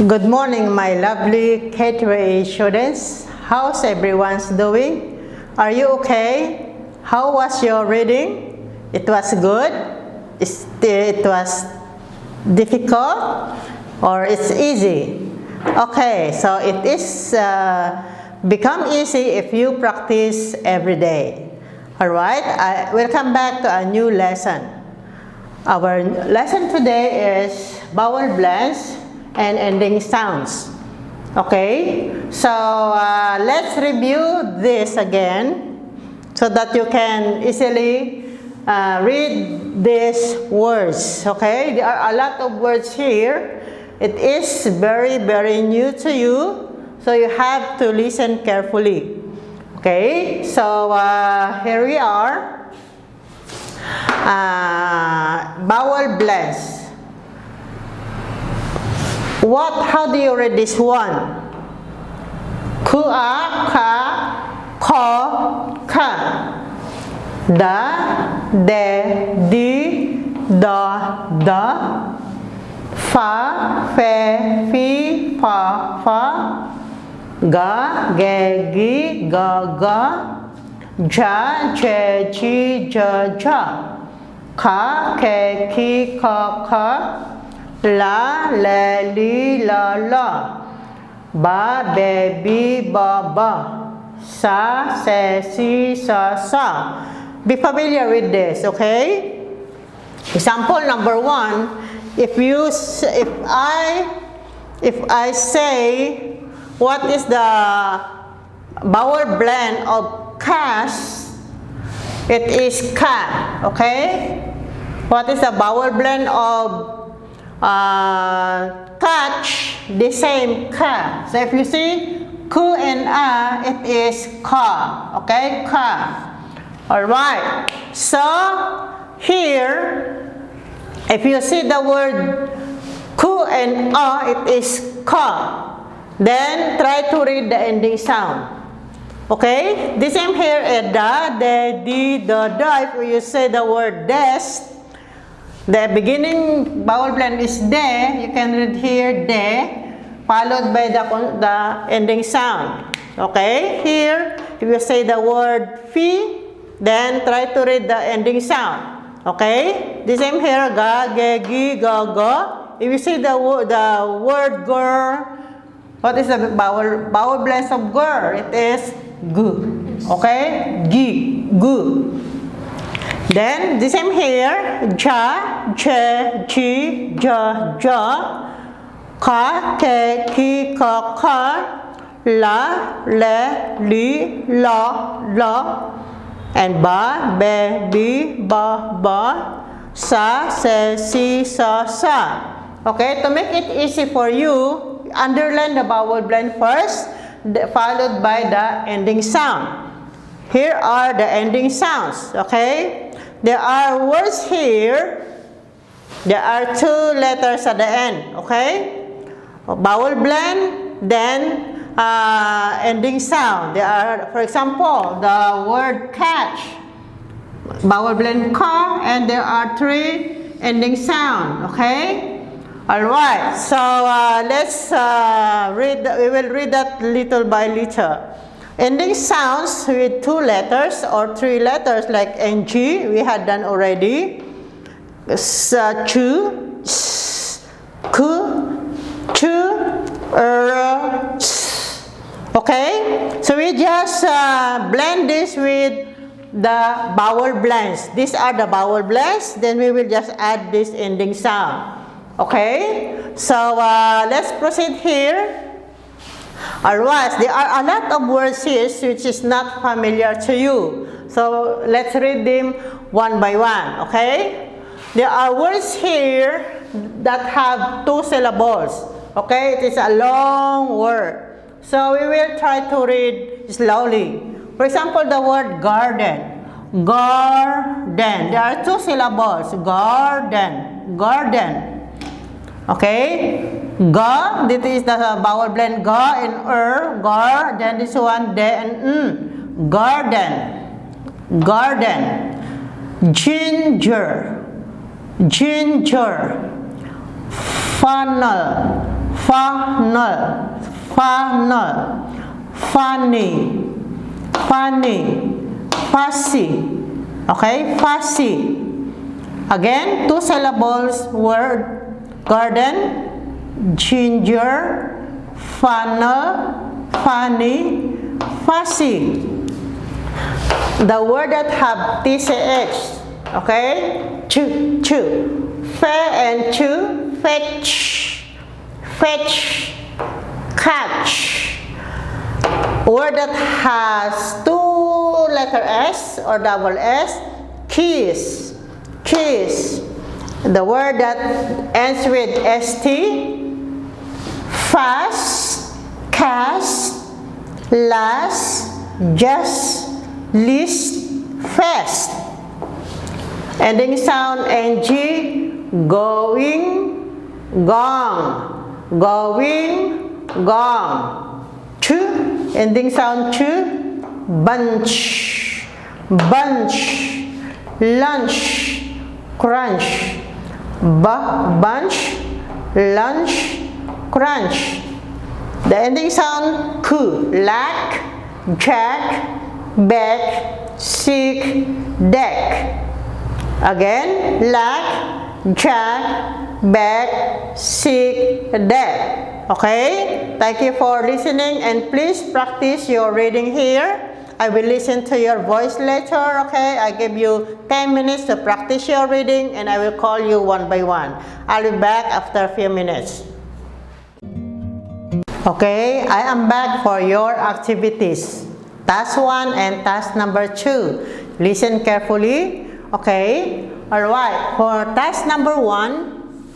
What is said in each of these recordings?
Good morning, my lovely K-3 students. How's everyone's doing? Are you okay? How was your reading? It was good? It was difficult? Or it's easy? Okay, so it is become easy if you practice every day. Alright, welcome back to a new lesson. Our lesson today is vowel blends and ending sounds. Okay, so let's review this again so that you can easily read these words. Okay, there are a lot of words here. It is very new to you, so you have to listen carefully. Okay, so here we are. Vowel blends. How do you read this one? Ka, ka, ko, ka. Da, de, di, da, da. Fa, fe, fi, fa, fa. Ga, ge, gi, ga, ga. Ja, je, ji, ja, ja. Ka, ke, ki, ka, ka. La, le, li, la, la. Ba, be, bi, ba, ba. Sa, se, si, sa, sa. Be familiar with this, okay? Example number 1. If I say what is the vowel blend of cash, it is ka, okay? What is the vowel blend of catch? The same ka. So if you see ku and a, it is ka, okay? Ka. Alright, so here if you see the word ku and a, it is ka. Then try to read the ending sound. Okay, the same here, da, de, di, da, da. If you say the word des, the beginning vowel blend is de. You can read here de, followed by the ending sound. Okay, here if you say the word fi, then try to read the ending sound. Okay, the same here, ga, ge, gi, ga, ga. If you say the word girl, what is the vowel blend of girl? It is gu. Okay, gi, gu. Then the same here, ja, je, ji, ja, ja. Ka, ke, ki, ka, ka. La, le, li, la, la. And ba, be, bi, ba, ba. Sa, se, si, sa, sa. Okay, to make it easy for you, underline the vowel blend first, followed by the ending sound. Here are the ending sounds, okay? There are words here. There are 2 letters at the end, okay? Vowel blend, then ending sound. There are, for example, the word catch. Vowel blend ka, and there are 3 ending sound, okay? Alright, so let's read. We will read that little by little. Ending sounds with 2 letters or 3 letters like ng, we had done already. Chu, ku, chu, okay? So we just blend this with the vowel blends. These are the vowel blends. Then we will just add this ending sound. Okay, so let's proceed here. Alright, there are a lot of words here which is not familiar to you. So let's read them one by one, okay? There are words here that have 2 syllables. Okay, it is a long word. So we will try to read slowly. For example, the word garden. Garden. There are 2 syllables. Garden. Garden. Okay, ga, this is the vowel blend ga and gar, then this one de and garden, garden. Ginger, ginger. Funnel, funnel, funnel, funny, funny, fussy. Okay, fussy. Again, 2 syllables word. Garden, ginger, funnel, funny, fussy. The word that have TCH. Okay, chew, chew. Fe and chew, fetch, fetch, catch. Word that has 2 letter S or double S, kiss, kiss. The word that ends with ST, fast, cast, last, just, least, fast. Ending sound NG, going, gong, going, gong. Chu, ending sound chu, bunch, bunch, lunch, crunch, bunch, lunch, crunch. The ending sound ku, lack, jack, back, sick, deck. Again, lack, jack, back, sick, deck. Okay? Thank you for listening and please practice your reading here. I will listen to your voice later, okay? I give you 10 minutes to practice your reading and I will call you one by one. I'll be back after a few minutes. Okay, I am back for your activities. Task 1 and task number 2. Listen carefully. Okay, alright. For task number 1,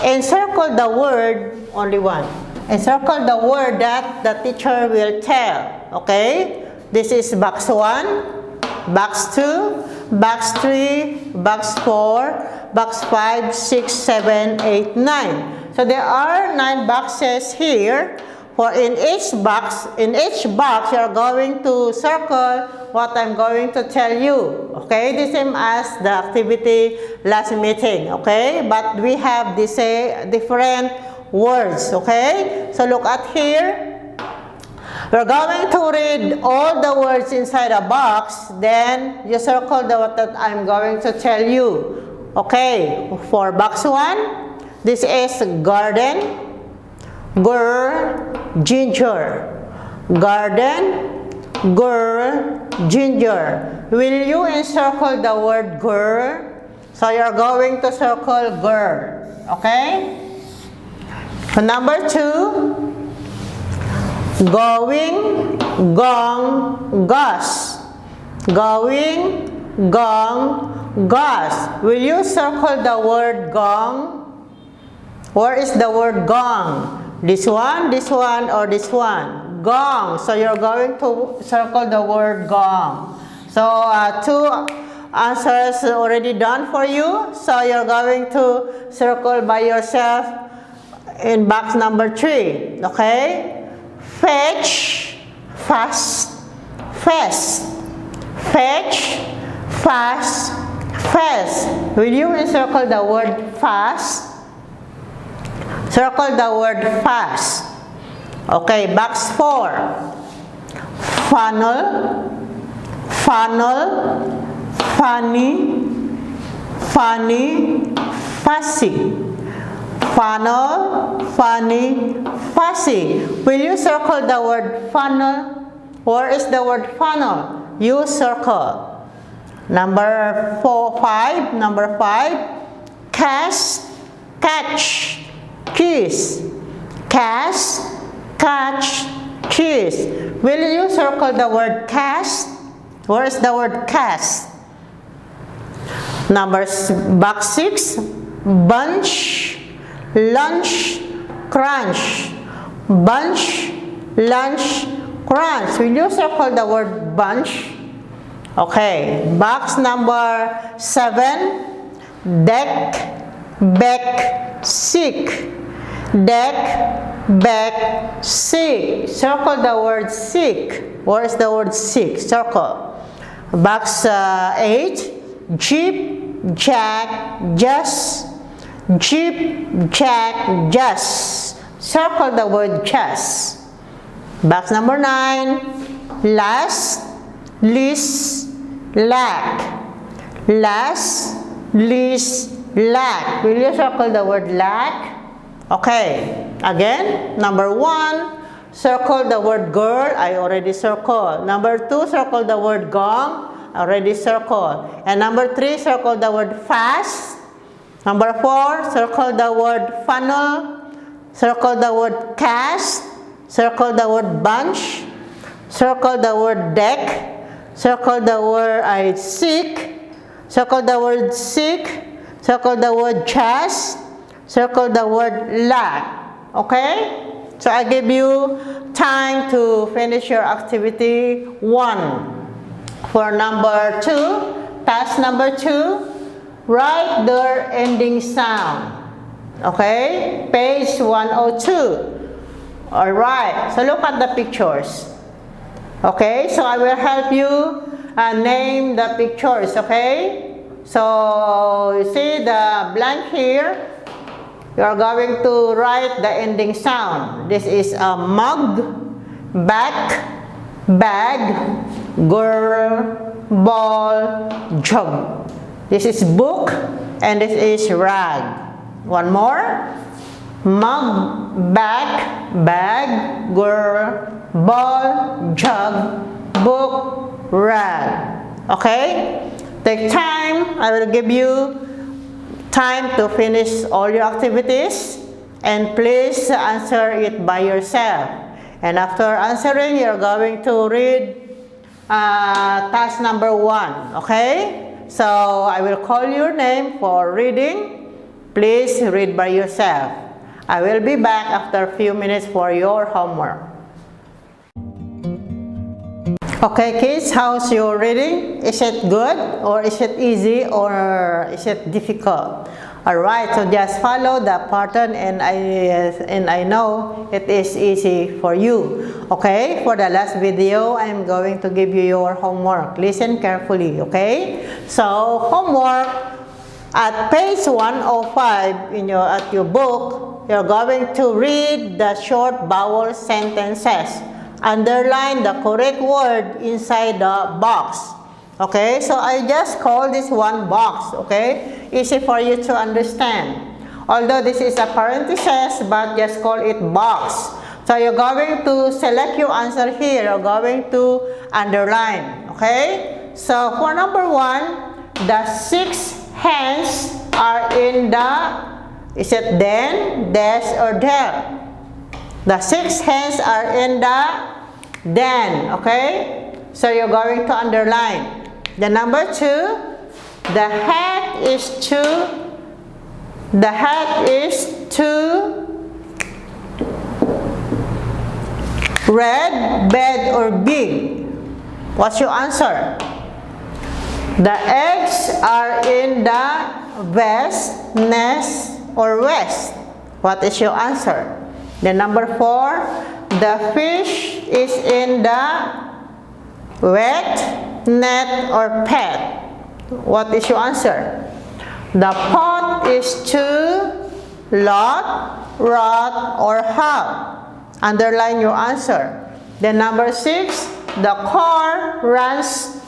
encircle the word, only one. Encircle the word that the teacher will tell. Okay, this is box 1, box 2, box 3, box 4, box 5, 6, 7, 8, 9. So there are 9 boxes here. For in each box you are going to circle what I'm going to tell you. Okay, the same as the activity last meeting. Okay, but we have this different words. Okay, so look at here. We're going to read all the words inside a box. Then you circle the word that I'm going to tell you. Okay, for box 1, this is garden. Girl, ginger. Garden, girl, ginger. Will you encircle the word girl? So you're going to circle girl. Okay? Number 2, going, gong, goss. Going, gong, goss. Will you circle the word gong? Where is the word gong? This one, or this one? Gong. So you're going to circle the word gong. So 2 answers already done for you. So you're going to circle by yourself in box number 3. Okay? Fetch, fast, fast. Fetch, fast, fast. Will you encircle the word fast? Circle the word fast. Okay, box 4. Funnel, funnel, funny, funny, fussy. Funnel, funny, fussy. Will you circle the word funnel? Where is the word funnel? You circle. Number 5. Cast, catch. Kiss, cast, catch, kiss. Will you circle the word cast? Where is the word cast? Box 6, bunch, lunch, crunch. Bunch, lunch, crunch. Will you circle the word bunch? Okay. Box number 7, deck, back, sick. Deck, back, sick. Circle the word sick. Where is the word sick? Circle. Box 8, jeep, jack, just. Jeep, jack, just. circle the word chest. Box number 9, last, least, lack. Last, least, lack. Will you circle the word lack? Okay. Again, number 1, circle the word girl. I already circled. Number 2, circle the word gong. Already circled. And number 3, circle the word fast. Number 4, circle the word funnel. Circle the word cast. Circle the word bunch. Circle the word deck. Circle the word seek. Circle the word seek. Circle the word chest. Circle the word lack. Okay? So I give you time to finish your activity 1. For number 2, task number 2, write their ending sound. Okay? Page 102. Alright, so look at the pictures. Okay, so I will help you name the pictures, okay? So, you see the blank here, you are going to write the ending sound. This is a mug, back, bag, girl, ball, jug. This is book, and this is rag. One more. Mug, back, bag, girl, ball, jug, book, rag. Okay? Take time. I will give you time to finish all your activities. And please answer it by yourself. And after answering, you're going to read task number 1. Okay? So, I will call your name for reading. Please read by yourself. I will be back after a few minutes for your homework. Okay kids, how's your reading? Is it good or is it easy or is it difficult? Alright, so just follow the pattern and I know it is easy for you. Okay, for the last video, I'm going to give you your homework. Listen carefully, okay? So, homework at page 105 at your book, you're going to read the short vowel sentences. Underline the correct word inside the box. Okay, so I just call this one box. Okay, easy for you to understand. Although this is a parenthesis, but just call it box. So you're going to select your answer here. You're going to underline. Okay, so for number 1, the 6 hands are in the, is it den, des, or del? The 6 hands are in the den, okay? So you're going to underline. The number 2, the hat is to, the hat is to red, bed, or big. What's your answer? The eggs are in the west, nest, or west. What is your answer? The number 4, the fish is in the wet, net, or pet. What is your answer? The pot is to lot, rot, or hot. Underline your answer. The number 6, the car runs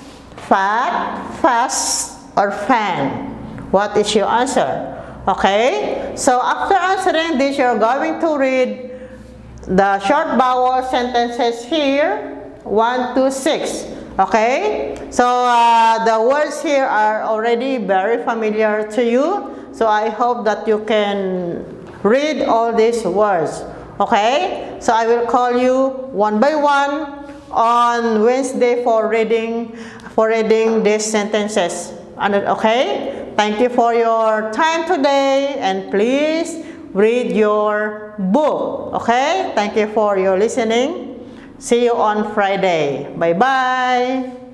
fast, or fan. What is your answer? Okay, so after answering this, you're going to read the short vowel sentences here, 1 to 6. Okay, so the words here are already very familiar to you. So I hope that you can read all these words. Okay, so I will call you one by one on Wednesday for reading these sentences. Okay, thank you for your time today, and please read your book. Okay, thank you for your listening. See you on Friday. Bye-bye.